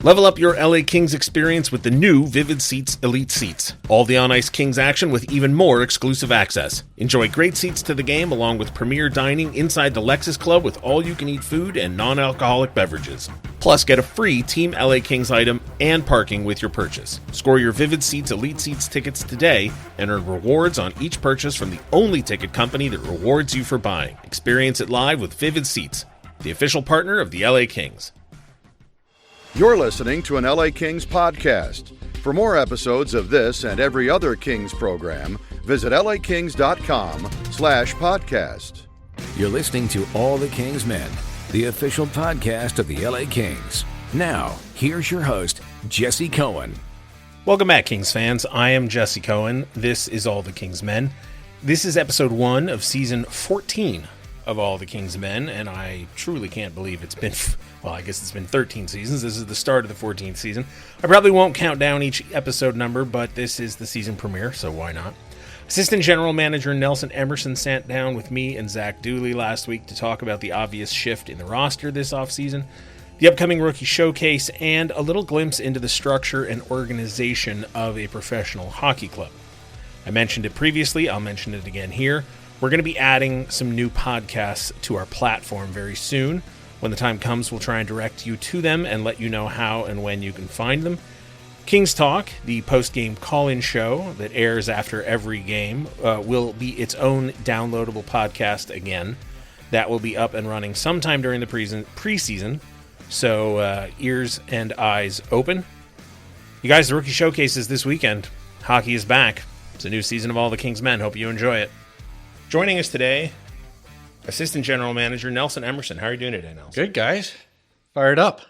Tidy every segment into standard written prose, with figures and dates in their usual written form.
Level up your LA Kings experience with the new Vivid Seats Elite Seats. All the on-ice Kings action with even more exclusive access. Enjoy great seats to the game along with premier dining inside the Lexus Club with all-you-can-eat food and non-alcoholic beverages. Plus, get a free Team LA Kings item and parking with your purchase. Score your Vivid Seats Elite Seats tickets today and earn rewards on each purchase from the only ticket company that rewards you for buying. Experience it live with Vivid Seats, the official partner of the LA Kings. You're listening to an LA Kings podcast. For more episodes of this and every other Kings program, visit lakings.com/podcast. You're listening to All the Kings Men, the official podcast of the LA Kings. Now, here's your host, Jesse Cohen. Welcome back, Kings fans. I am Jesse Cohen. This is All the Kings Men. This is episode 1 of season 14 of All the Kings Men, and I truly can't believe it's been, well, I guess it's been 13 seasons. This is the start of the 14th season. I probably won't count down each episode number, but this is the season premiere, so why not? Assistant General Manager Nelson Emerson sat down with me and Zach Dooley last week to talk about the obvious shift in the roster this offseason, the upcoming rookie showcase, and a little glimpse into the structure and organization of a professional hockey club. I mentioned it previously, I'll mention it again here. We're going to be adding some new podcasts to our platform very soon. When the time comes, we'll try and direct you to them and let you know how and when you can find them. Kings Talk, the post-game call-in show that airs after every game, will be its own downloadable podcast again. That will be up and running sometime during the preseason, so ears and eyes open. You guys, the Rookie Showcase is this weekend. Hockey is back. It's a new season of All the Kings Men. Hope you enjoy it. Joining us today, Assistant General Manager Nelson Emerson. How are you doing today, Nelson? Good, guys. Fired up.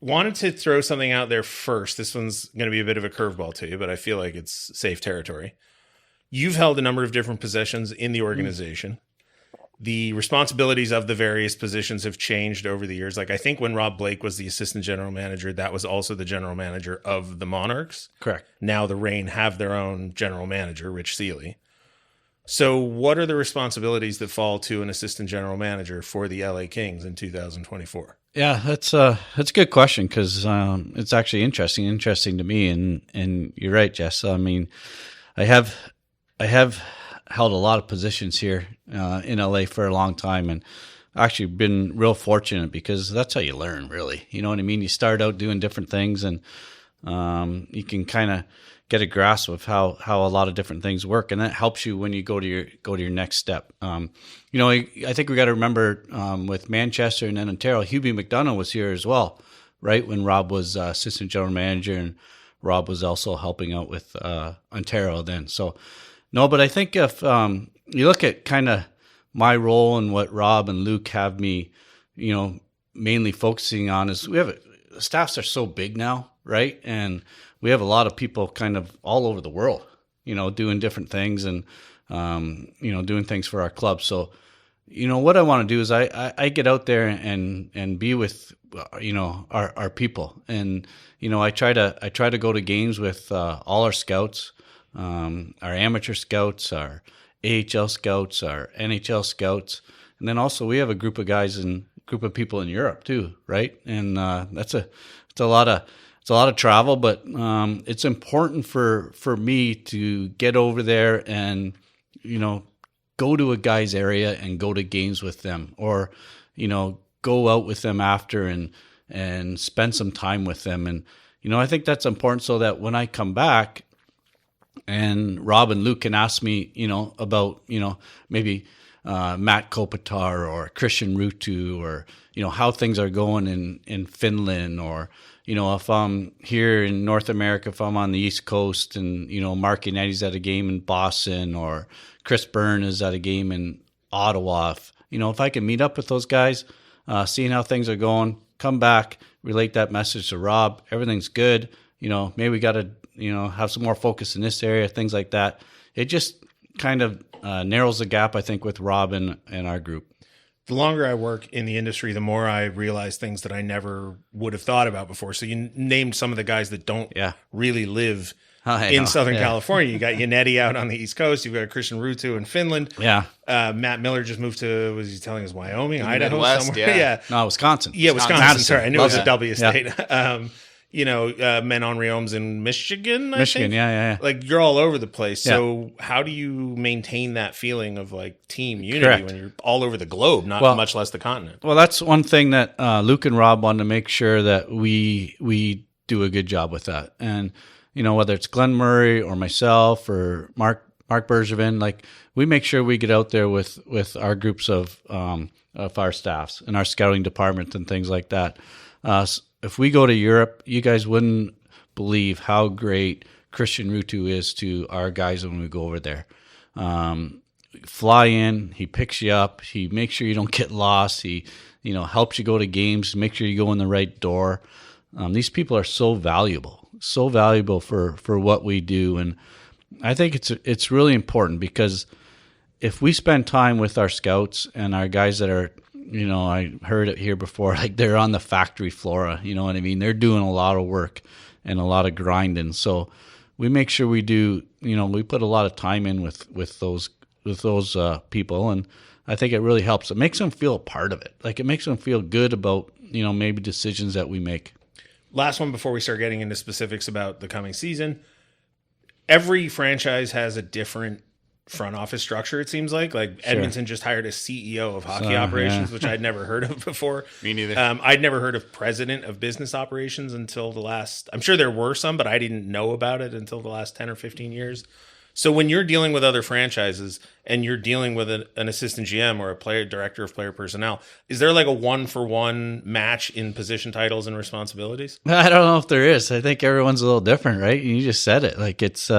Wanted to throw something out there first. This one's going to be a bit of a curveball to you, but I feel like it's safe territory. You've held a number of different positions in the organization. The responsibilities of the various positions have changed over the years. Like, I think when Rob Blake was the Assistant General Manager, that was also the General Manager of the Monarchs. Correct. Now the Reign have their own General Manager, Rich Seeley. So what are the responsibilities that fall to an assistant general manager for the LA Kings in 2024? Yeah, that's a good question because it's actually interesting to me. And you're right, Jess. I mean, I have held a lot of positions here in LA for a long time, and actually been real fortunate because that's how you learn, really. You know what I mean? You start out doing different things, and you can kind of get a grasp of how a lot of different things work, and that helps you when you go to your next step. I think we got to remember with Manchester and then Ontario, Hubie McDonough was here as well, right, when Rob was assistant general manager, and Rob was also helping out with Ontario then. So no, but I think if you look at kind of my role and what Rob and Luke have me, mainly focusing on is the staffs are so big now, right, and we have a lot of people kind of all over the world, doing different things and, doing things for our club. So, what I want to do is I get out there and be with, our people. And, I try to go to games with all our scouts, our amateur scouts, our AHL scouts, our NHL scouts. And then also we have a group of guys and group of people in Europe too, right? And it's a lot of travel, but it's important for me to get over there and, go to a guy's area and go to games with them, or, go out with them after and spend some time with them. And, I think that's important so that when I come back and Rob and Luke can ask me, about, maybe Matt Kopitar or Christian Ruutu, or, how things are going in Finland, or, if I'm here in North America, if I'm on the East Coast and, Mark Yanetti's at a game in Boston, or Chris Byrne is at a game in Ottawa, if I can meet up with those guys, seeing how things are going, come back, relate that message to Rob, everything's good, maybe we got to, have some more focus in this area, things like that. It just kind of narrows the gap, I think, with Rob and our group. the longer I work in the industry, the more I realize things that I never would have thought about before. So you named some of the guys that don't really live in Southern California. You got Yannetti out on the East Coast. You've got Christian Rutu in Finland. Yeah. Matt Miller just moved to, was he telling us Wyoming, Idaho, Midwest, somewhere? Yeah. No, Wisconsin. Yeah, Wisconsin. Madison. Sorry, I knew it was a W state. Yeah. Menon Riome's in Michigan, I think. Yeah. Like, you're all over the place. So how do you maintain that feeling of, like, team unity when you're all over the globe, not much less the continent? Well, that's one thing that Luke and Rob wanted to make sure that we do a good job with that. And, whether it's Glenn Murray or myself or Mark Bergevin, like, we make sure we get out there with our groups of our staffs and our scouting department and things like that. If we go to Europe, you guys wouldn't believe how great Christian Rutu is to our guys when we go over there. Fly in, he picks you up, he makes sure you don't get lost, he helps you go to games, make sure you go in the right door. These people are so valuable for what we do, and I think it's really important because if we spend time with our scouts and our guys that are, I heard it here before, like they're on the factory floor, you know what I mean? They're doing a lot of work and a lot of grinding. So we make sure we do, we put a lot of time in with those people, and I think it really helps. It makes them feel a part of it. Like, it makes them feel good about, maybe decisions that we make. Last one before we start getting into specifics about the coming season. Every franchise has a different front office structure, it seems like. Like, Edmonton just hired a CEO of hockey operations, which I'd never heard of before. Me neither. I'd never heard of president of business operations until I'm sure there were some, but I didn't know about it until the last 10 or 15 years. So when you're dealing with other franchises and you're dealing with an assistant GM or a director of player personnel, is there like a 1-for-1 match in position titles and responsibilities? I don't know if there is. I think everyone's a little different, right? You just said it. Like, it's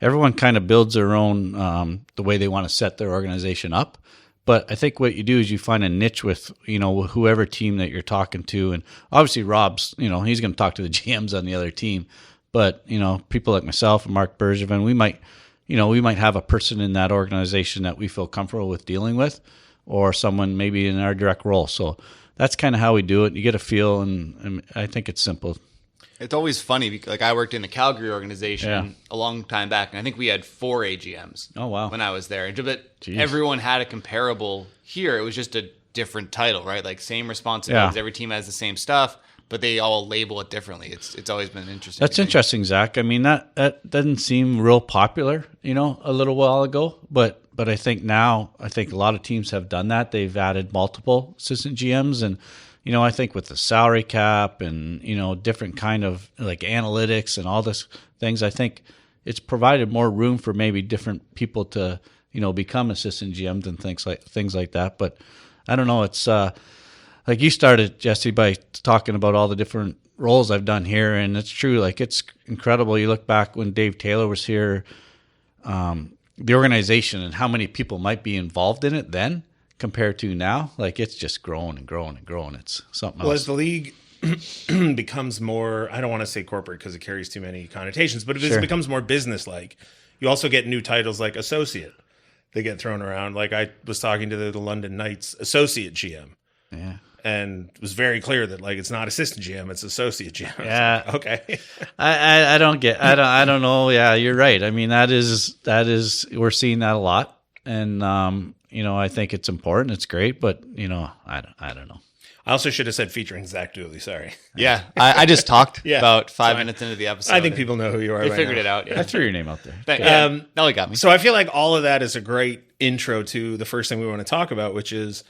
everyone kind of builds their own the way they want to set their organization up. But I think what you do is you find a niche with, whoever team that you're talking to. And obviously Rob's, he's going to talk to the GMs on the other team. But, people like myself and Mark Bergevin, we might have a person in that organization that we feel comfortable with dealing with, or someone maybe in our direct role. So that's kind of how we do it. You get a feel, and I think it's simple. It's always funny because, like, I worked in the Calgary organization a long time back, and I think we had 4 AGMs. Oh, wow. When I was there. But everyone had a comparable here. It was just a different title, right? Like, same responsibilities. Every team has the same stuff, but they all label it differently. It's always been interesting. That's interesting, Zach. I mean, that doesn't seem real popular, a little while ago, but I think now, a lot of teams have done that. They've added multiple assistant GMs, and I think with the salary cap and different kind of like analytics and all this things, I think it's provided more room for maybe different people to become assistant GMs and things like that. But I don't know. It's like you started, Jesse, by talking about all the different roles I've done here, and it's true. Like, it's incredible. You look back when Dave Taylor was here, the organization and how many people might be involved in it then compared to now. Like, it's just growing and growing and growing. It's something else. Well, as the league becomes more, I don't want to say corporate because it carries too many connotations, but as it becomes more business-like, you also get new titles like associate. They get thrown around. Like, I was talking to the London Knights associate GM. Yeah. And it was very clear that, like, it's not assistant GM, it's associate GM. Yeah. Like, okay. I don't know. Yeah, you're right. I mean, that is we're seeing that a lot. And I think it's important. It's great, but I don't know. I also should have said featuring Zach Dooley. Sorry. Yeah, I just talked about 5 minutes into the episode. I think people know who you are. They figured it out. Yeah. I threw your name out there. No, it got me. So I feel like all of that is a great intro to the first thing we want to talk about, which is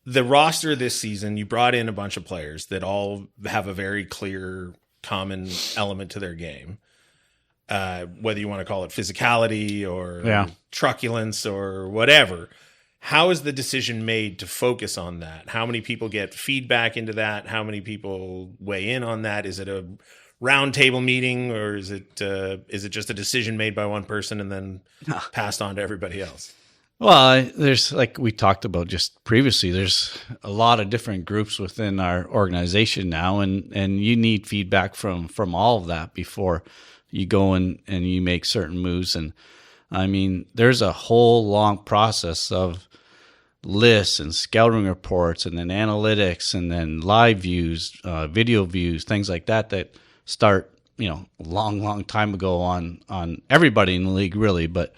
the roster this season. You brought in a bunch of players that all have a very clear common element to their game. Whether you want to call it physicality or truculence or whatever. How is the decision made to focus on that? How many people get feedback into that? How many people weigh in on that? Is it a round table meeting, or is it just a decision made by one person and then passed on to everybody else? Well, there's, like we talked about just previously, there's a lot of different groups within our organization now, and you need feedback from all of that before you go and you make certain moves. And I mean, there's a whole long process of lists and scouting reports and then analytics and then live views, video views, things like that start, a long time ago on everybody in the league, really. But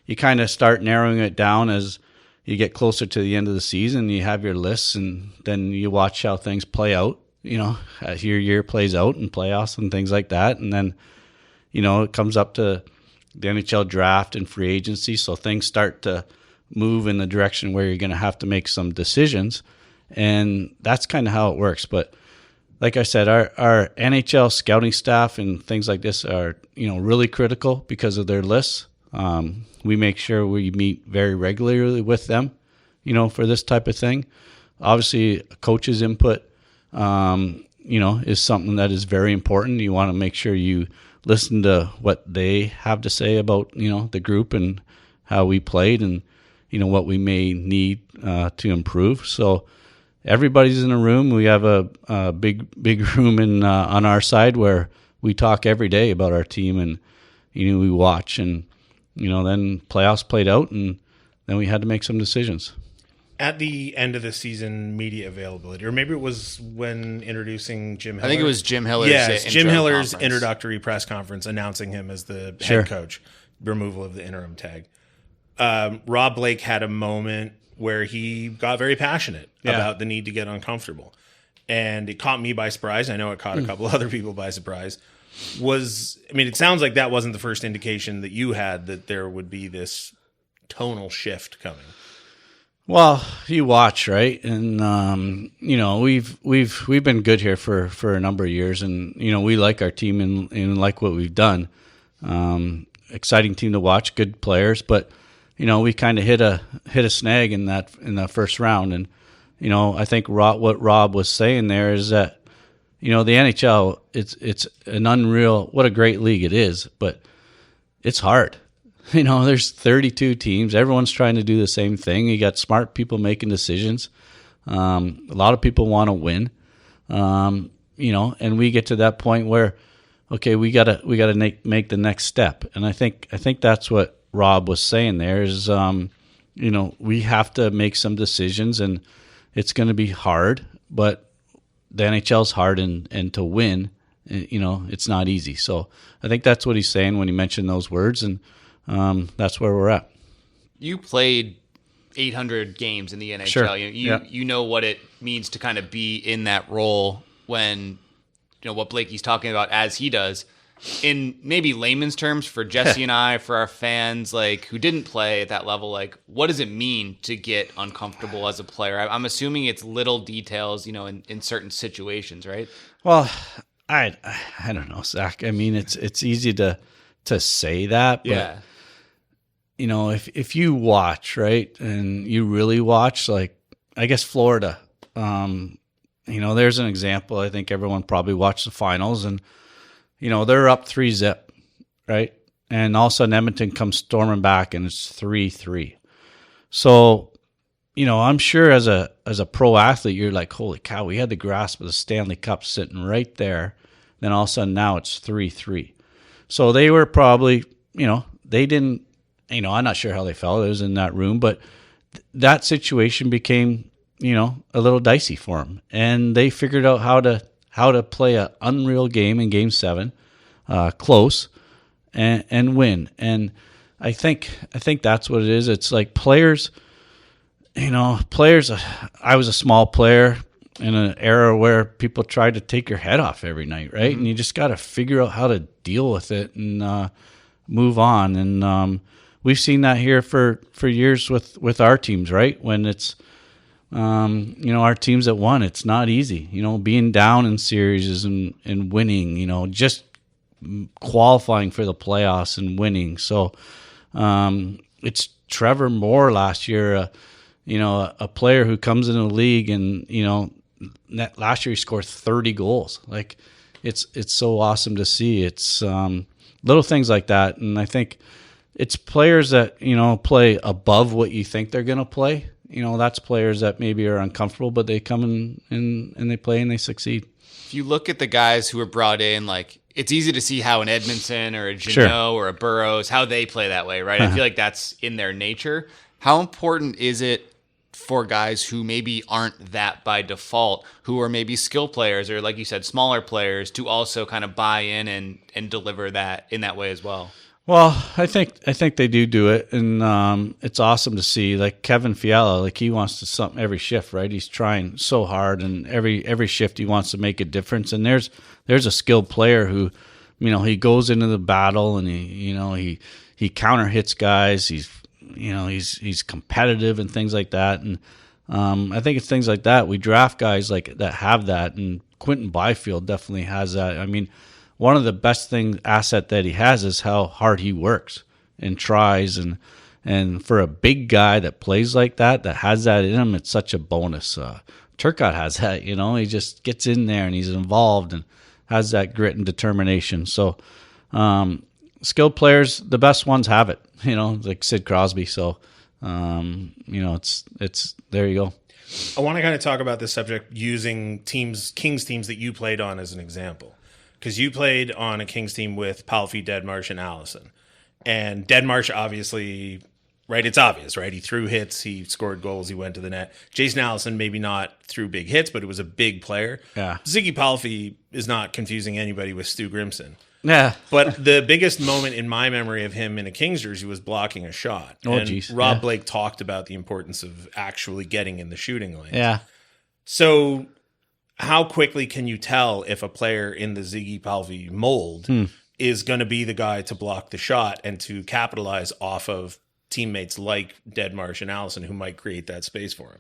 you kind of start narrowing it down as you get closer to the end of the season. You have your lists, and then you watch how things play out, as your year plays out and playoffs and things like that. And then, it comes up to the NHL draft and free agency. So things start to move in the direction where you're going to have to make some decisions. And that's kind of how it works. But like I said, our NHL scouting staff and things like this are, really critical because of their lists. We make sure we meet very regularly with them, for this type of thing. Obviously, a coach's input, is something that is very important. You want to make sure you listen to what they have to say about, the group and how we played and, what we may need to improve. So everybody's in a room. We have a big room on our side where we talk every day about our team, and, we watch, and, then playoffs played out, and then we had to make some decisions. At the end of the season, media availability, or maybe it was when introducing Jim Hiller. I think it was Jim Hiller's. Yes, Jim Hiller's introductory press conference announcing him as the head coach, removal of the interim tag. Rob Blake had a moment where he got very passionate about the need to get uncomfortable. And it caught me by surprise. I know it caught a couple other people by surprise. It sounds like that wasn't the first indication that you had that there would be this tonal shift coming. Well, you watch, right? And, we've been good here for a number of years, and, we like our team and like what we've done. Exciting team to watch, good players, but, we kind of hit a snag in that first round. And, I think what Rob was saying there is that, the NHL, it's an unreal, what a great league it is, but it's hard. There's 32 teams. Everyone's trying to do the same thing. You got smart people making decisions. A lot of people want to win. And we get to that point where, okay, we gotta make the next step. And I think that's what Rob was saying there is, we have to make some decisions, and it's going to be hard, but the NHL's hard, and to win, it's not easy. So I think that's what he's saying when he mentioned those words, and that's where we're at. You played 800 games in the NHL. Sure. You know what it means to kind of be in that role when, what Blakey's talking about as he does. In maybe layman's terms for Jesse and I, for our fans, who didn't play at that level, what does it mean to get uncomfortable as a player? I'm assuming it's little details, in certain situations, right? Well, I don't know, Zach. It's easy to say that, but if you watch, right, and you really watch, I guess Florida, there's an example. I think everyone probably watched the finals, and they're up 3-0, right? And all of a sudden Edmonton comes storming back, and it's 3-3. So, I'm sure as a pro athlete, you're like, holy cow, we had the grasp of the Stanley Cup sitting right there. Then all of a sudden now it's 3-3. So they were probably, they didn't, I'm not sure how they felt. It was in that room, but that situation became, a little dicey for them. And they figured out how to play an unreal game in Game 7, close, and win. And I think that's what it is. It's like players. I was a small player in an era where people tried to take your head off every night, right? Mm-hmm. And you just got to figure out how to deal with it and move on. And we've seen that here for years with our teams, right? When it's our teams that won, it's not easy. Being down in series and winning. Just qualifying for the playoffs and winning. So it's Trevor Moore last year. A player who comes in the league and, last year he scored 30 goals. It's so awesome to see. It's little things like that. And I think it's players that, play above what you think they're going to play. That's players that maybe are uncomfortable, but they come in and they play and they succeed. If you look at the guys who were brought in, it's easy to see how an Edmondson or a Jeannot or a Burroughs, how they play that way, right? I feel like that's in their nature. How important is it for guys who maybe aren't that by default, who are maybe skill players or, like you said, smaller players, to also kind of buy in and deliver that in that way as well? Well, I think they do it, and it's awesome to see. Like Kevin Fiala, like he wants to something every shift, right? He's trying so hard, and every shift he wants to make a difference. And there's a skilled player who, he goes into the battle and he counter hits guys. He's competitive and things like that. And I think it's things like that. We draft guys like that have that, and Quentin Byfield definitely has that. I mean, one of the best asset that he has is how hard he works and tries, and for a big guy that plays like that has that in him, it's such a bonus. Turcotte has that, he just gets in there and he's involved and has that grit and determination. So skilled players, the best ones have it, like Sid Crosby. So it's there you go. I want to kind of talk about this subject using Kings teams that you played on as an example. Because you played on a Kings team with Palffy, Deadmarsh, and Allison. And Deadmarsh, obviously, right, it's obvious, right? He threw hits, he scored goals, he went to the net. Jason Allison, maybe not threw big hits, but it was a big player. Yeah. Ziggy Palffy is not confusing anybody with Stu Grimson. Yeah. But the biggest moment in my memory of him in a Kings jersey was blocking a shot. Oh, and geez. Rob Blake talked about the importance of actually getting in the shooting lane. Yeah. So how quickly can you tell if a player in the Ziggy Palffy mold is going to be the guy to block the shot and to capitalize off of teammates like Deadmarsh and Allison who might create that space for him?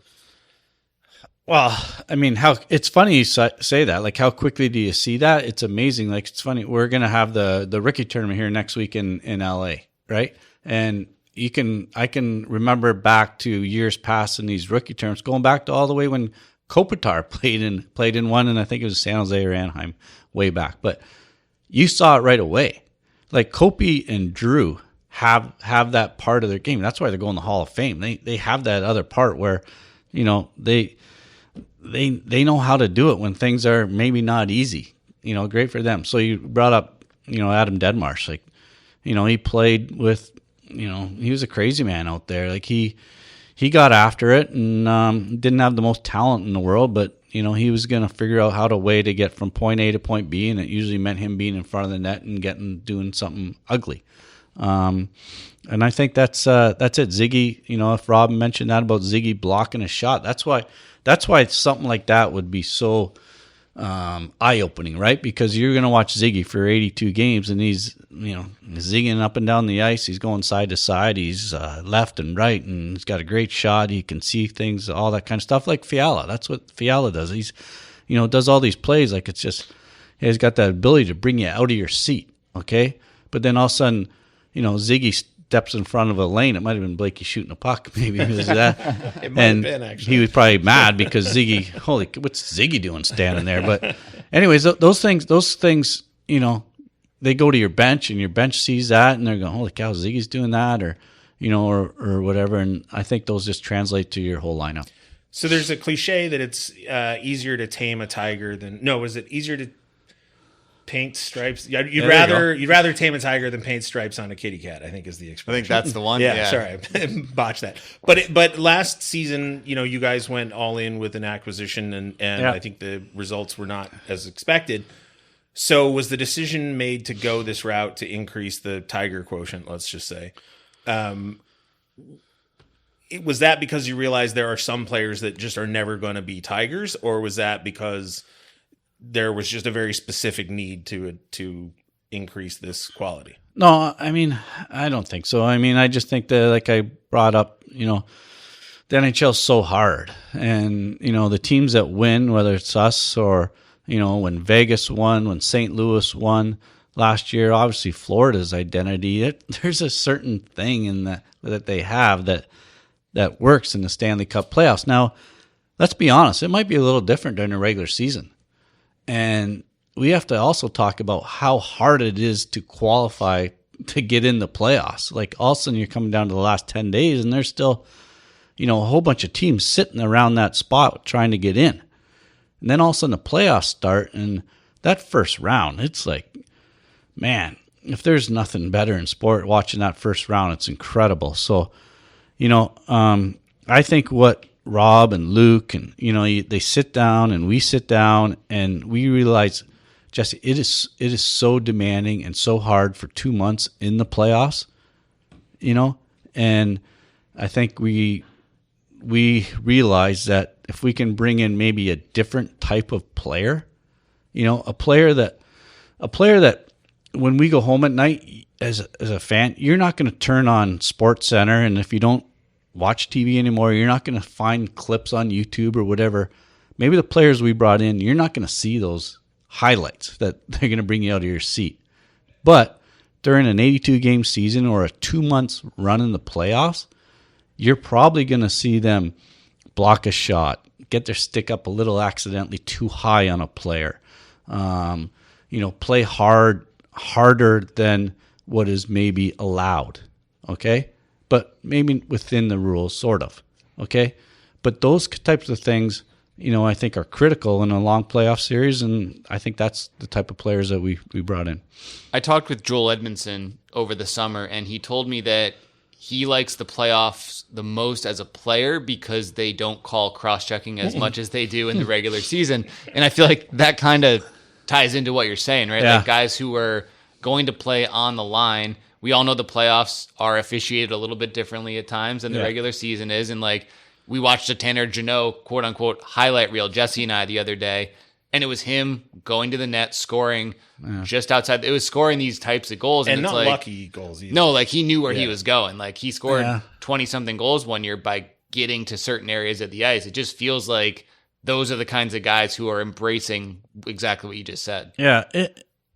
Well, I mean, it's funny you say that. Like, how quickly do you see that? It's amazing. Like, it's funny. We're going to have the rookie tournament here next week in LA, right? And I can remember back to years past in these rookie tournaments, going back to all the way when Kopitar played in one, and I think it was San Jose or Anaheim way back. But you saw it right away. Like Kopi and Drew have that part of their game. That's why they're going to the Hall of Fame. They have that other part where, they know how to do it when things are maybe not easy. Great for them. So you brought up, Adam Deadmarsh. Like, he played with, he was a crazy man out there. Like he got after it and didn't have the most talent in the world, but he was going to figure out how to get from point A to point B, and it usually meant him being in front of the net and doing something ugly. And I think that's it. Ziggy, if Rob mentioned that about Ziggy blocking a shot, that's why something like that would be so eye-opening, right? Because you're going to watch Ziggy for 82 games, and he's zigging up and down the ice. He's going side to side. He's left and right, and he's got a great shot. He can see things, all that kind of stuff. Like Fiala, that's what Fiala does. He's does all these plays like it's just he's got that ability to bring you out of your seat. Okay, but then all of a sudden, Ziggy steps in front of a lane. It might have been Blakey shooting a puck, maybe it was that. It might have been, actually. He was probably mad because Ziggy, what's Ziggy doing standing there? But anyways, those things, they go to your bench, and your bench sees that, and they're going, holy cow, Ziggy's doing that, or whatever. And I think those just translate to your whole lineup. So there's a cliche that it's easier to tame a tiger than, no, is it easier to paint stripes? You'd rather tame a tiger than paint stripes on a kitty cat, I think is the expression. I think that's the one. Yeah. Sorry, I botched that. But last season, you guys went all in with an acquisition, and Yeah. I think the results were not as expected. So was the decision made to go this route to increase the tiger quotient, let's just say? Was that because you realized there are some players that just are never going to be tigers, or was that because there was just a very specific need to increase this quality? No, I mean, I don't think so. I mean, I just think that, like I brought up, the NHL's so hard, and the teams that win, whether it's us or when Vegas won, when St. Louis won last year, obviously Florida's identity. There's a certain thing in that they have that works in the Stanley Cup playoffs. Now, let's be honest, it might be a little different during the regular season. And we have to also talk about how hard it is to qualify to get in the playoffs. Like, all of a sudden you're coming down to the last 10 days, and there's still, a whole bunch of teams sitting around that spot trying to get in. And then all of a sudden the playoffs start, and that first round, it's like, man, if there's nothing better in sport, watching that first round, it's incredible. So, I think what Rob and Luke, and they sit down and we sit down and we realize, Jesse, it is so demanding and so hard for 2 months in the playoffs, and I think we realize that if we can bring in maybe a different type of player, a player that when we go home at night as a fan, you're not going to turn on Sports Center, and if you don't watch TV anymore, you're not going to find clips on YouTube or whatever. Maybe the players we brought in, you're not going to see those highlights that they're going to bring you out of your seat. But during an 82-game season or a 2 months run in the playoffs, you're probably going to see them block a shot, get their stick up a little accidentally too high on a player, play harder than what is maybe allowed, okay? But maybe within the rules, sort of, okay? But those types of things, I think are critical in a long playoff series, and I think that's the type of players that we brought in. I talked with Joel Edmondson over the summer, and he told me that he likes the playoffs the most as a player because they don't call cross-checking as much as they do in the regular season. And I feel like that kind of ties into what you're saying, right? Yeah. Like guys who are going to play on the line. We all know the playoffs are officiated a little bit differently at times than the regular season is. And like we watched a Tanner Jeannot, quote unquote, highlight reel, Jesse and I, the other day. And it was him going to the net, scoring just outside. It was scoring these types of goals. And it's not like, lucky goals either. No, like he knew where he was going. Like he scored 20-something goals one year by getting to certain areas of the ice. It just feels like those are the kinds of guys who are embracing exactly what you just said. Yeah,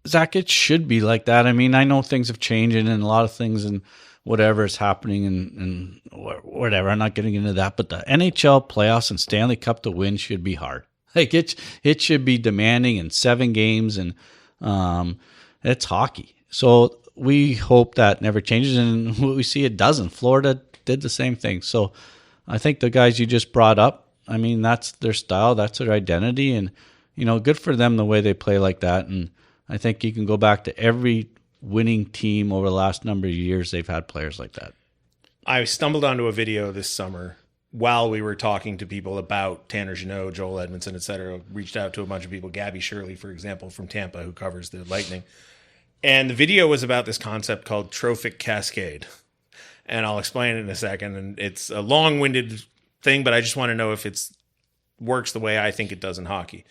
Zach, it should be like that. I mean, I know things have changed and a lot of things and whatever is happening and whatever. I'm not getting into that. But the NHL playoffs and Stanley Cup to win should be hard. Like it should be demanding in 7 games, and it's hockey. So we hope that never changes, and what we see, it doesn't. Florida did the same thing. So I think the guys you just brought up, I mean, that's their style, that's their identity, and good for them the way they play like that. And I think you can go back to every winning team over the last number of years, they've had players like that. I stumbled onto a video this summer while we were talking to people about Tanner Jeannot, Joel Edmondson, et cetera. Reached out to a bunch of people, Gabby Shirley, for example, from Tampa, who covers the Lightning. And the video was about this concept called trophic cascade. And I'll explain it in a second. And it's a long-winded thing, but I just want to know if it works the way I think it does in hockey.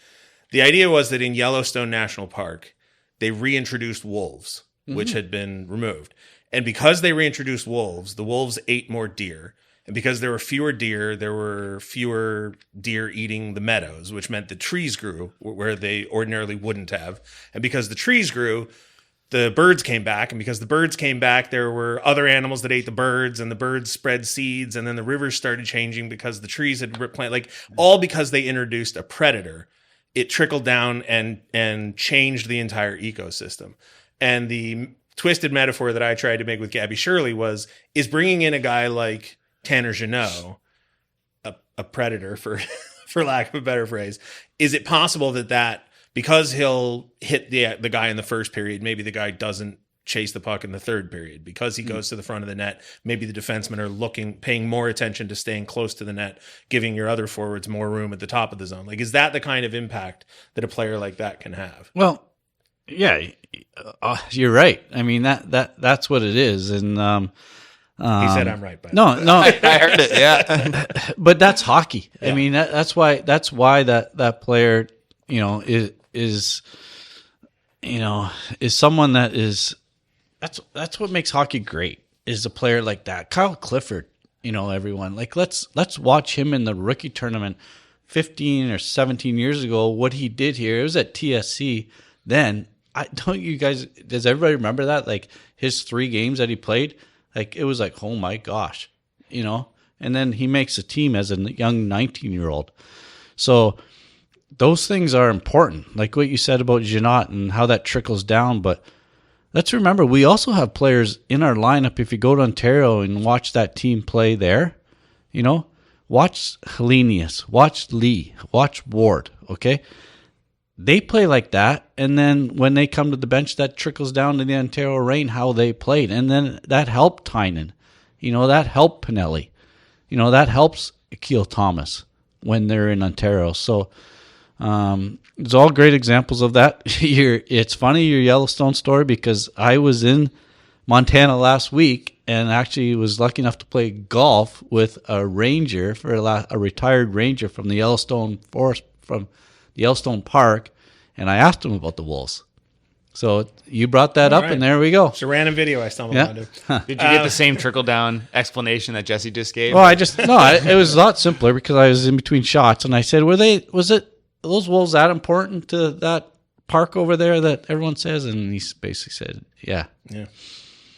The idea was that in Yellowstone National Park, they reintroduced wolves, which had been removed. And because they reintroduced wolves, the wolves ate more deer. And because there were fewer deer, there were fewer deer eating the meadows, which meant the trees grew where they ordinarily wouldn't have. And because the trees grew, the birds came back. And because the birds came back, there were other animals that ate the birds, and the birds spread seeds. And then the rivers started changing because the trees had planted, like all because they introduced a predator. It trickled down and changed the entire ecosystem. And the twisted metaphor that I tried to make with Gabby Shirley is bringing in a guy like Tanner Jeannot, a predator for lack of a better phrase. Is it possible that because he'll hit the guy in the first period, maybe the guy doesn't chase the puck in the third period because he goes to the front of the net? Maybe the defensemen are paying more attention to staying close to the net, giving your other forwards more room at the top of the zone. Like, is that the kind of impact that a player like that can have? Well, yeah, you're right. I mean, that's what it is. And he said I'm right, but no, I heard it. Yeah, but that's hockey. Yeah. I mean, that's why that player, is someone that is. That's what makes hockey great. Is a player like that, Kyle Clifford. Everyone like let's watch him in the rookie tournament 15 or 17 years ago. What he did here, it was at TSC then. Does everybody remember that? Like his 3 games that he played, like it was like, oh my gosh, and then he makes a team as a young 19-year-old. So those things are important. Like what you said about Jeannot and how that trickles down. But let's remember, we also have players in our lineup. If you go to Ontario and watch that team play there, watch Helenius, watch Lee, watch Ward, okay? They play like that, and then when they come to the bench, that trickles down to the Ontario Reign, how they played. And then that helped Tynan. That helped Pinelli. That helps Akil Thomas when they're in Ontario. So it's all great examples of that. It's funny, your Yellowstone story, because I was in Montana last week and actually was lucky enough to play golf with a ranger, a retired ranger from the Yellowstone Forest, from the Yellowstone Park, and I asked him about the wolves. So you brought that up, and there we go. It's a random video I stumbled onto. Did you get the same trickle-down explanation that Jesse just gave? Well, it was a lot simpler because I was in between shots, and I said, was it those wolves that important to that park over there that everyone says? And he basically said, yeah. Yeah.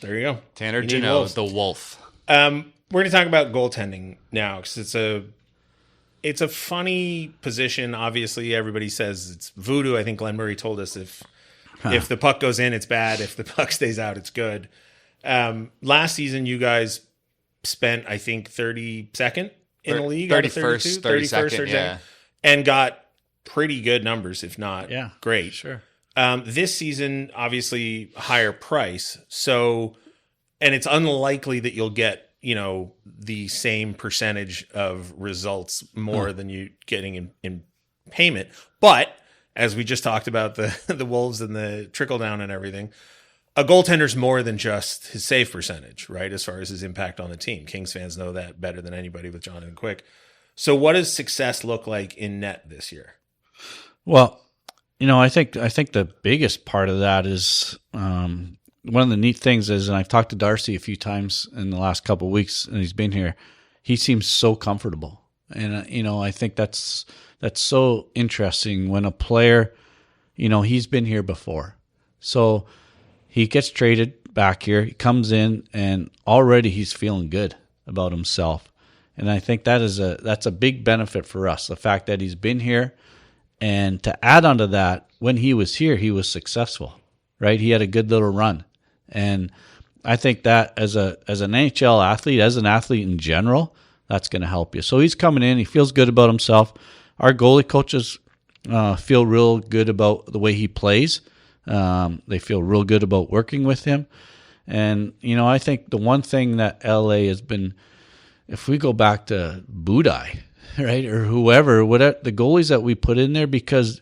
There you go. Tanner Janot, the wolf. We're going to talk about goaltending now because it's a funny position. Obviously, everybody says it's voodoo. I think Glenn Murray told us if the puck goes in, it's bad. If the puck stays out, it's good. Last season, you guys spent, I think, 32nd in the league. 31st, 32nd, yeah. And got pretty good numbers, if not great. Sure. This season, obviously, higher price. So, and it's unlikely that you'll get, the same percentage of results more than you getting in payment. But as we just talked about the Wolves and the trickle down and everything, a goaltender's more than just his save percentage, right? As far as his impact on the team. Kings fans know that better than anybody with Jonathan Quick. So what does success look like in net this year? Well, I think the biggest part of that is one of the neat things is, and I've talked to Darcy a few times in the last couple of weeks, and he's been here. He seems so comfortable, and I think that's so interesting when a player, he's been here before, so he gets traded back here. He comes in, and already he's feeling good about himself, and I think that's a big benefit for us. The fact that he's been here. And to add on to that, when he was here, he was successful, right? He had a good little run. And I think that as an NHL athlete, as an athlete in general, that's going to help you. So he's coming in. He feels good about himself. Our goalie coaches feel real good about the way he plays. They feel real good about working with him. And, I think the one thing that LA has been, if we go back to Budai, right, or whoever, the goalies that we put in there, because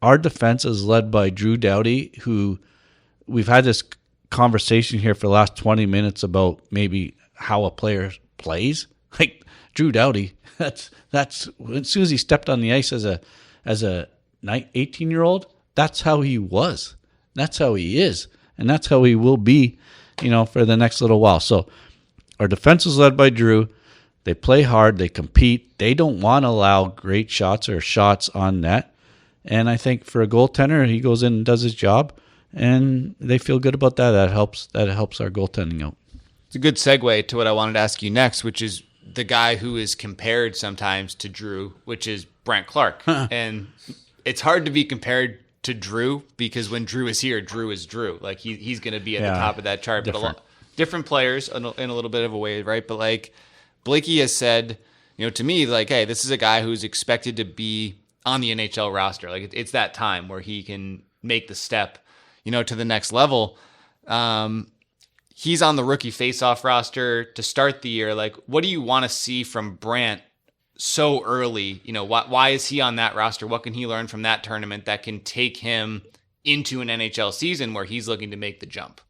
our defense is led by Drew Doughty, who we've had this conversation here for the last 20 minutes about maybe how a player plays. Like Drew Doughty, that's as soon as he stepped on the ice as a 18-year-old, that's how he was. That's how he is, and that's how he will be, for the next little while. So our defense is led by Drew. They play hard. They compete. They don't want to allow great shots or shots on net. And I think for a goaltender, he goes in and does his job, and they feel good about that. That helps our goaltending out. It's a good segue to what I wanted to ask you next, which is the guy who is compared sometimes to Drew, which is Brant Clark. And it's hard to be compared to Drew because when Drew is here, Drew is Drew. Like he's going to be at the top of that chart. But a lot different players in a little bit of a way, right? But like Blakey has said, to me, like, hey, this is a guy who's expected to be on the NHL roster. Like it's that time where he can make the step, to the next level. He's on the rookie faceoff roster to start the year. Like, what do you want to see from Brant so early? Why is he on that roster? What can he learn from that tournament that can take him into an NHL season where he's looking to make the jump?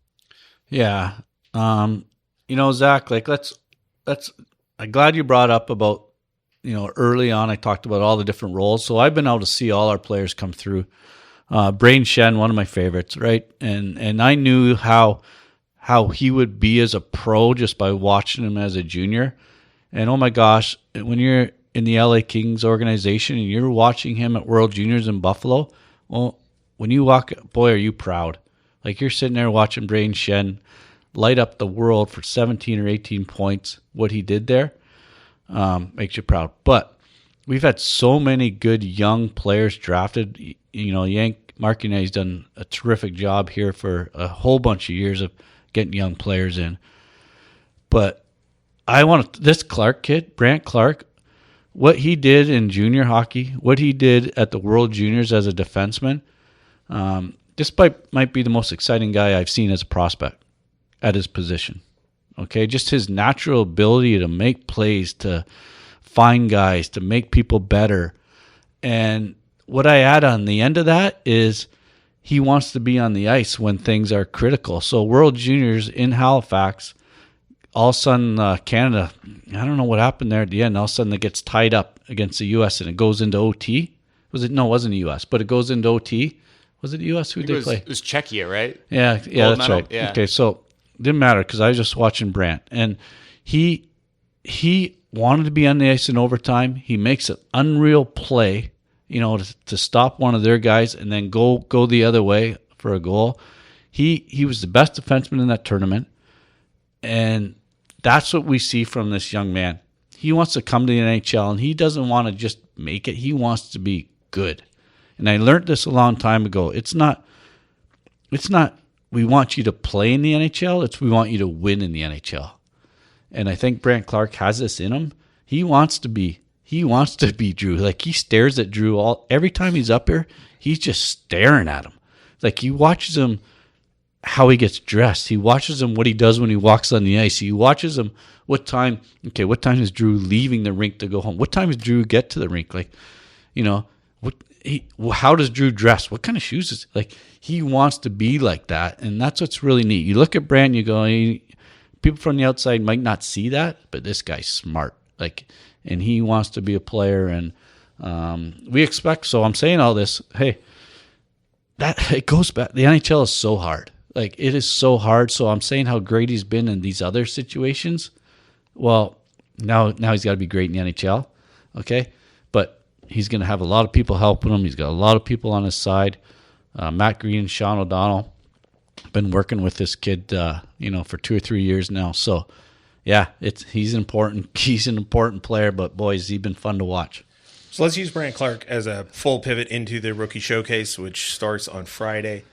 Yeah. Zach, like I'm glad you brought up about, early on I talked about all the different roles. So I've been able to see all our players come through. Braden Shen, one of my favorites, right? And I knew how he would be as a pro just by watching him as a junior. And oh my gosh, when you're in the LA Kings organization and you're watching him at World Juniors in Buffalo, well, when you walk, boy, are you proud. Like you're sitting there watching Braden Shen light up the world for 17 or 18 points. What he did there makes you proud. But we've had so many good young players drafted. Mark Unet's done a terrific job here for a whole bunch of years of getting young players in. But I want this Clark kid, Brant Clark, what he did in junior hockey, what he did at the World Juniors as a defenseman, this might be the most exciting guy I've seen as a prospect at his position. Okay, just his natural ability to make plays, to find guys, to make people better. And what I add on the end of that is he wants to be on the ice when things are critical. So World Juniors in Halifax, all of a sudden Canada, I don't know what happened there at the end. All of a sudden it gets tied up against the U.S. and it goes into OT. Was it? No, it wasn't the U.S., but it goes into OT. Was it the U.S.? Who did they play? It was Czechia, right? Yeah, Gold that's medal? right. Yeah. Okay, so it didn't matter because I was just watching Brant, and he wanted to be on the ice in overtime. He makes an unreal play, to stop one of their guys and then go the other way for a goal. He was the best defenseman in that tournament, and that's what we see from this young man. He wants to come to the NHL, and he doesn't want to just make it. He wants to be good. And I learned this a long time ago. It's not we want you to play in the NHL, it's we want you to win in the NHL. And I think Brant Clark has this in him. He wants to be Drew. Like, he stares at Drew every time he's up here, he's just staring at him. Like, he watches him how he gets dressed. He watches him what he does when he walks on the ice. He watches him what time is Drew leaving the rink to go home? What time does Drew get to the rink? Like, how does Drew dress? What kind of shoes is it? Like, he wants to be like that, and that's what's really neat. You look at Brand, you go, people from the outside might not see that, but this guy's smart. Like, and he wants to be a player, and we expect. So I'm saying all this. Hey, that it goes back. The NHL is so hard. Like, it is so hard. So I'm saying how great he's been in these other situations. Well, now he's got to be great in the NHL. Okay, but he's going to have a lot of people helping him. He's got a lot of people on his side. Matt Green, Sean O'Donnell, been working with this kid, for 2 or 3 years now. So, yeah, he's important. He's an important player, but boy, has he been fun to watch. So let's use Brant Clark as a full pivot into the rookie showcase, which starts on Friday.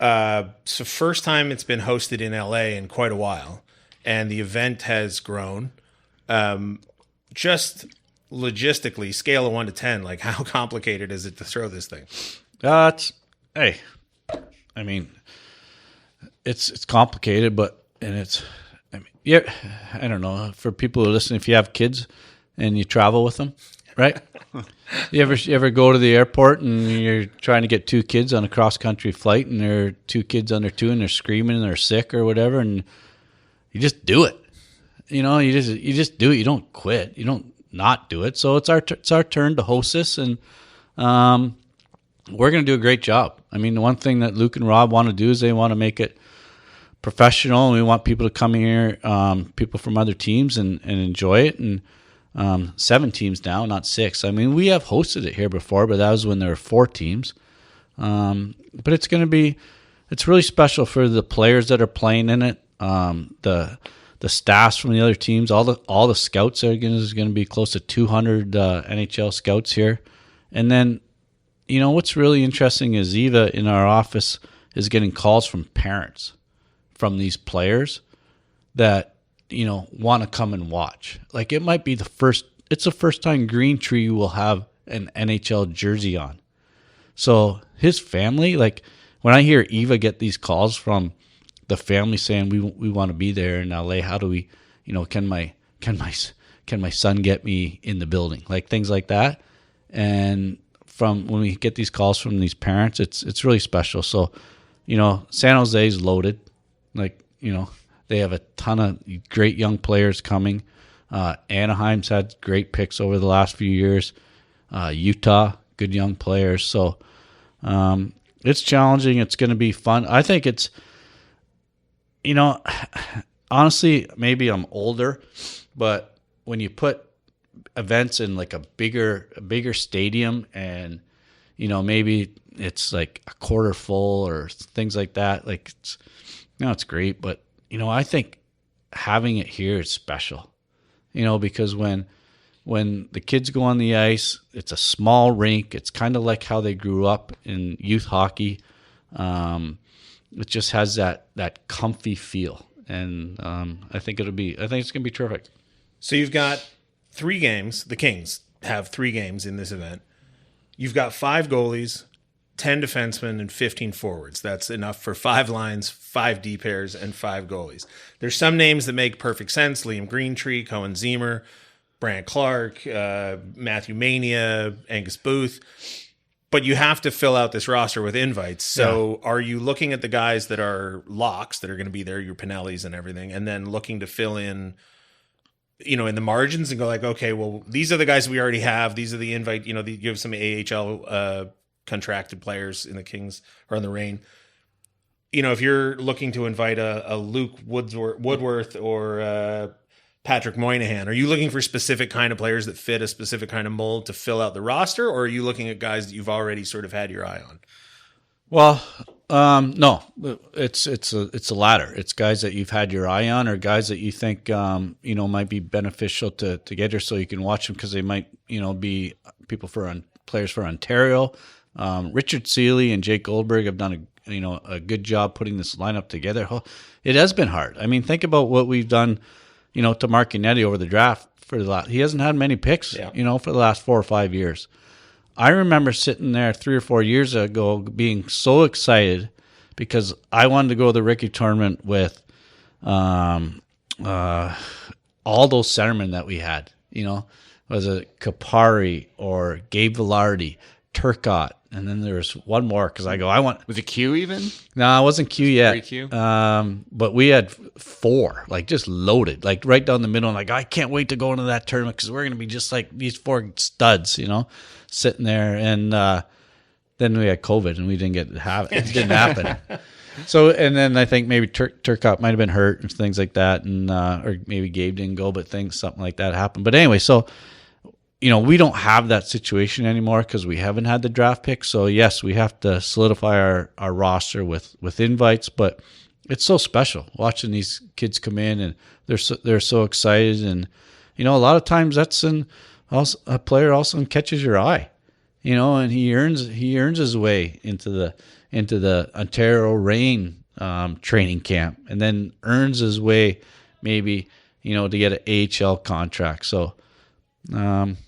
So first time it's been hosted in LA in quite a while, and the event has grown. Just logistically, scale of 1 to 10, like, how complicated is it to throw this thing? It's complicated, I don't know. For people who listen, if you have kids and you travel with them, right? You ever go to the airport and you're trying to get 2 kids on a cross-country flight, and there are 2 kids under 2 and they're screaming and they're sick or whatever, and you just do it. You just do it. You don't quit. You don't not do it. So it's our turn to host this, and we're going to do a great job. I mean, the one thing that Luke and Rob want to do is they want to make it professional, and we want people to come here, people from other teams, and enjoy it. And 7 teams now, not 6. I mean, we have hosted it here before, but that was when there were 4 teams. But it's really special for the players that are playing in it, the staffs from the other teams, all the scouts. There's going to be close to 200 NHL scouts here. And then, what's really interesting is Eva in our office is getting calls from parents from these players that, want to come and watch. Like, it might be it's the first time Green Tree will have an NHL jersey on. So his family, like, when I hear Eva get these calls from the family saying we want to be there in LA, how do we, can my son get me in the building, like things like that. And from when we get these calls from these parents, it's really special. So, San Jose is loaded, like, they have a ton of great young players coming. Anaheim's had great picks over the last few years. Utah, good young players. So it's challenging. It's going to be fun. I think it's, honestly, maybe I'm older, but when you put events in like a bigger stadium, and maybe it's like a quarter full or things like that, like it's great, but I think having it here is special, because when the kids go on the ice, it's a small rink. It's kind of like how they grew up in youth hockey. It just has that comfy feel, and I think it's gonna be terrific. So you've got 3 games. The Kings have 3 games in this event. You've got 5 goalies, 10 defensemen, and 15 forwards. That's enough for 5 lines, 5 D pairs, and 5 goalies. There's some names that make perfect sense: Liam Greentree, Cohen Zemer, Brant Clark, Matthew Mania, Angus Booth. But you have to fill out this roster with invites. So are you looking at the guys that are locks that are going to be there, your Pinellis and everything, and then looking to fill in, in the margins and go like, okay, well, these are the guys we already have. These are the invite, you have some AHL contracted players in the Kings or on the Reign. If you're looking to invite a Luke Woodworth or Patrick Moynihan, are you looking for specific kind of players that fit a specific kind of mold to fill out the roster, or are you looking at guys that you've already sort of had your eye on? Well, no, it's a latter. It's guys that you've had your eye on, or guys that you think might be beneficial to get here, so you can watch them because they might be players for Ontario. Richard Seeley and Jake Goldberg have done a good job putting this lineup together. It has been hard. I mean, think about what we've done. To Mark Yannetti over the draft he hasn't had many picks, for the last 4 or 5 years. I remember sitting there 3 or 4 years ago being so excited because I wanted to go to the Ricky tournament with all those centermen that we had. Was it Kapari or Gabe Velarde, Turcotte, and then there was one more because I want. Was it Q even? No, it wasn't Q yet. Pre-Q? But we had 4, like just loaded, like right down the middle. And like, I can't wait to go into that tournament because we're going to be just like these 4 studs, sitting there. And then we had COVID and we didn't get to have it. It didn't happen. So, and then I think maybe Turcotte might have been hurt and things like that. And, or maybe Gabe didn't go, but something like that happened. But anyway, so, we don't have that situation anymore because we haven't had the draft pick. So yes, we have to solidify our roster with invites, but it's so special watching these kids come in and they're so excited. And, a lot of times that's a player also catches your eye, and he earns his way into the Ontario Reign training camp and then earns his way maybe, to get an AHL contract. So,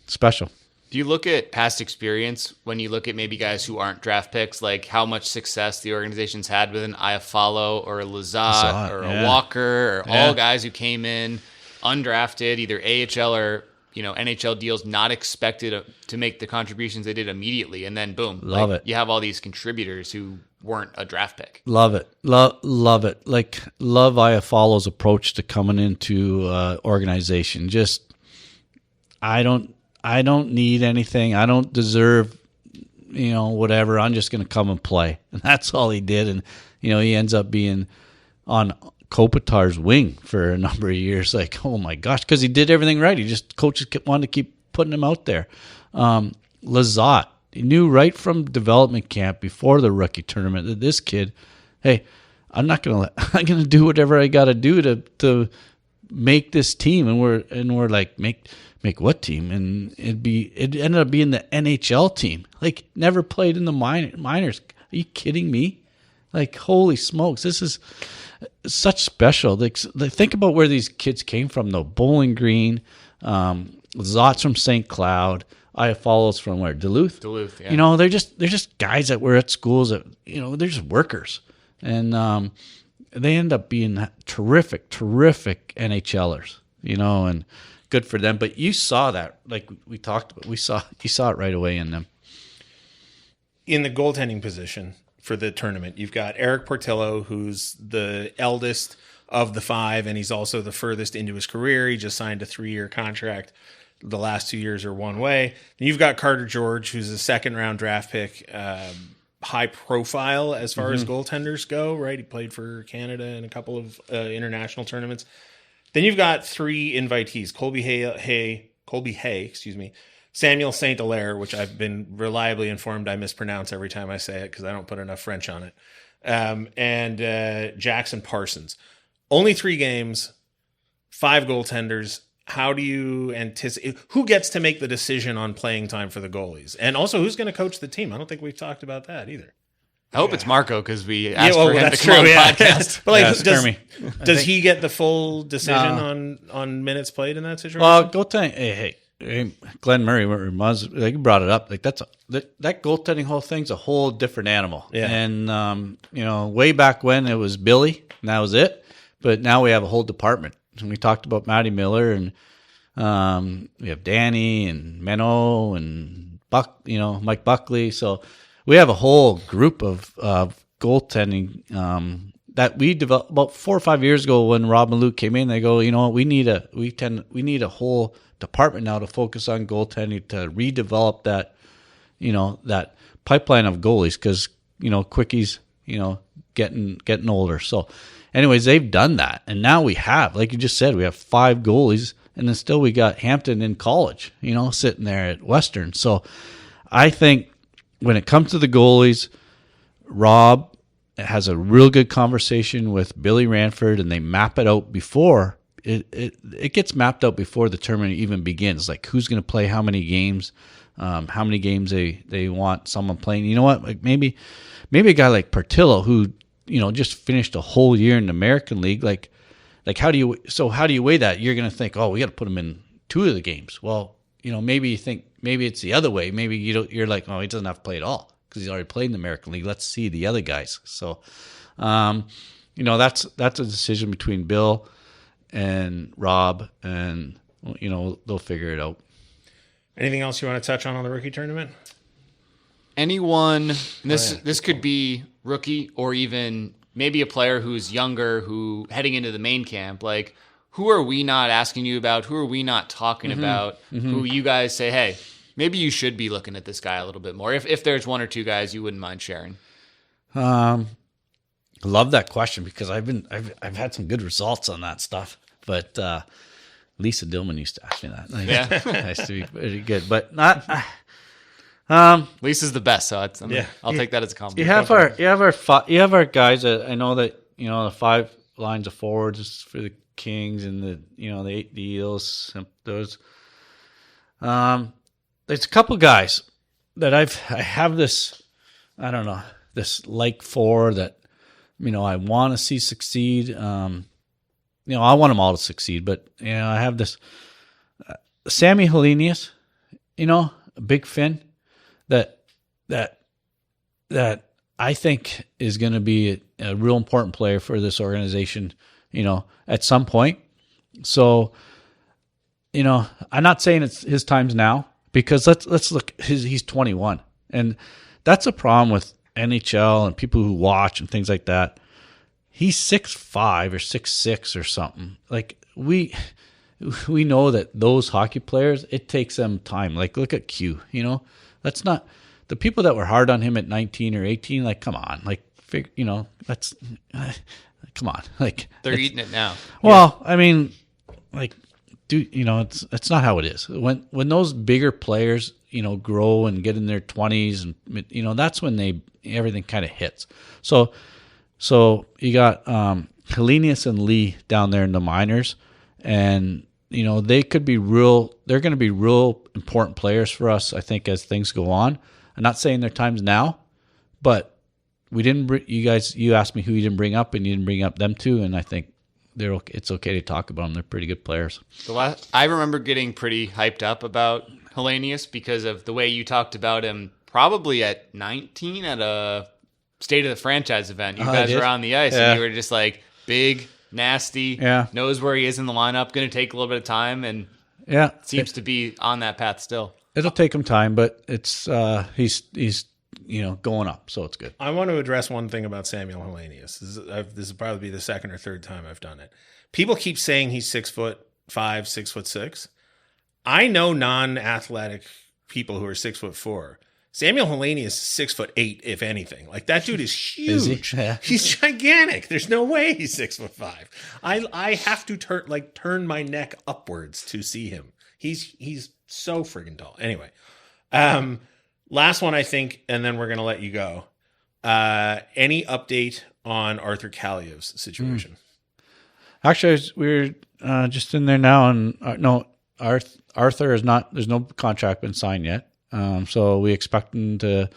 special. Do you look at past experience when you look at maybe guys who aren't draft picks, like how much success the organization's had with an Iafallo or a Lizotte or a Walker or all guys who came in undrafted, either AHL or NHL deals, not expected to make the contributions they did immediately, and then boom, love it. You have all these contributors who weren't a draft pick. Love it, love it. Like love Iafallo's approach to coming into organization. Just I don't need anything. I don't deserve, whatever. I'm just going to come and play. And that's all he did. And, he ends up being on Kopitar's wing for a number of years. Like, oh my gosh, because he did everything right. Coaches wanted to keep putting him out there. Lizotte, he knew right from development camp before the rookie tournament that this kid, hey, I'm going to do whatever I got to do to make this team. And we're like, make what team? And it ended up being the NHL team. Like, never played in the minors. Are you kidding me? Like, holy smokes, this is such special. Like, think about where these kids came from, though. Bowling Green, Zot's from St. Cloud, Iafallo's from where? Duluth. Duluth, yeah. They're just guys that were at schools that they're just workers, and they end up being terrific NHLers. And good for them. But you saw that, like we talked about, you saw it right away in them. In the goaltending position for the tournament, you've got Eric Portillo, who's the eldest of the 5, and he's also the furthest into his career. He just signed a 3-year contract. The last 2 years are one way. Then you've got Carter George, who's a second-round draft pick, high profile as far as goaltenders go, right? He played for Canada in a couple of international tournaments. Then you've got 3 invitees: Colby Hay, Samuel St. Hilaire, which I've been reliably informed I mispronounce every time I say it because I don't put enough French on it, and Jackson Parsons. Only 3 games, 5 goaltenders. How do you anticipate who gets to make the decision on playing time for the goalies, and also who's going to coach the team? I don't think we've talked about that either. I hope it's Marco because we asked for him to come on the podcast. But does he get the full decision on minutes played in that situation? Well, goaltending. Hey, Glenn Murray you brought it up. Like that goaltending whole thing's a whole different animal. Yeah. And way back when it was Billy, and that was it. But now we have a whole department. And we talked about Matty Miller and We have Danny and Menno and Mike Buckley. So we have a whole group of goaltending that we developed about 4 or 5 years ago when Rob and Luke came in. They go, we need a whole department now to focus on goaltending, to redevelop that, that pipeline of goalies, because Quickies, getting older. So anyways, they've done that, and now we have, like you just said, we have 5 goalies, and then still we got Hampton in college, sitting there at Western. So I think when it comes to the goalies, Rob has a real good conversation with Billy Ranford, and they map it out before it gets mapped out before the tournament even begins, like who's going to play how many games, they want someone playing. You know what? Like maybe a guy like Portillo, who just finished a whole year in the American League, like how do you weigh that? You're going to think, oh, we got to put him in 2 of the games. Well, maybe you think maybe it's the other way. Maybe you're like, oh, he doesn't have to play at all because he's already played in the American League. Let's see the other guys. So, that's a decision between Bill and Rob, and they'll figure it out. Anything else you want to touch on the rookie tournament? Anyone, this could be rookie or even maybe a player who's younger, who heading into the main camp, like who are we not asking you about? Who are we not talking about? Who you guys say, hey, maybe you should be looking at this guy a little bit more. If there's 1 or 2 guys you wouldn't mind sharing. I love that question because I've had some good results on that stuff. But Lisa Dillman used to ask me that. Yeah, used to be pretty good, but not. Lisa's the best, so I'll take that as a compliment. You have our guys that I know that the 5 lines of forwards for the Kings and the the Eels, those. There's a couple guys that I have this, I don't know, this like for that, I want to see succeed. I want them all to succeed, but I have this Sammy Helenius, a big Finn that I think is going to be a real important player for this organization, at some point. So, I'm not saying it's his time's now, because let's look. He's 21, and that's a problem with NHL and people who watch and things like that. He's 6'5" or 6'6" or something. Like we know that those hockey players, it takes them time. Like look at Q. That's not the people that were hard on him at 19 or 18. Like come on, like that's come on. Like they're eating it now. Well, I mean, like. It's not how it is. When those bigger players, grow and get in their 20s, and that's when everything kind of hits. So you got Helenius and Lee down there in the minors, and they could be real. They're going to be real important players for us, I think, as things go on. I'm not saying their time's now, but we didn't. You asked me who you didn't bring up, and you didn't bring up them too, and I think. It's okay to talk about them. They're pretty good players. I remember getting pretty hyped up about Helenius because of the way you talked about him probably at 19 at a State of the Franchise event. You guys were on the ice and you were just like big, nasty, knows where he is in the lineup, going to take a little bit of time, and seems to be on that path still. It'll take him time, but it's he's going up, so it's good. I want to address one thing about Samuel Helenius. This will probably be the 2nd or 3rd time I've done it. People keep saying he's 6'5", 6'6". I know non-athletic people who are 6'4". Samuel Helenius is 6'8", if anything. Like that dude is huge. Is he? Yeah. He's gigantic. There's no way he's 6'5". I have to turn my neck upwards to see him. He's so friggin' tall. Anyway, last one, I think, and then we're going to let you go. Any update on Arthur Kaliev's situation? Actually, we're just in there now, and no, Arthur is not. There's no contract been signed yet, so we expect him to,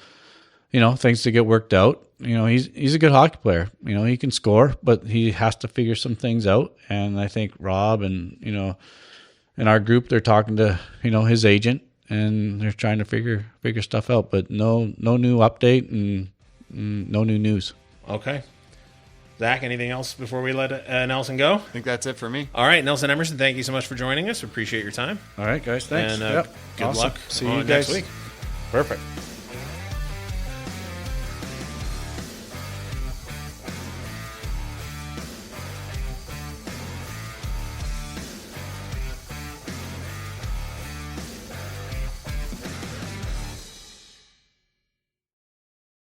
things to get worked out. He's a good hockey player. He can score, but he has to figure some things out. And I think Rob and in our group, they're talking to his agent. And they're trying to figure stuff out, but no new update and no new news. Okay. Zach, anything else before we let Nelson go? I think that's it for me. All right, Nelson Emerson, thank you so much for joining us. Appreciate your time. All right, guys. Thanks. And good Awesome. luck See you on guys next week. Perfect.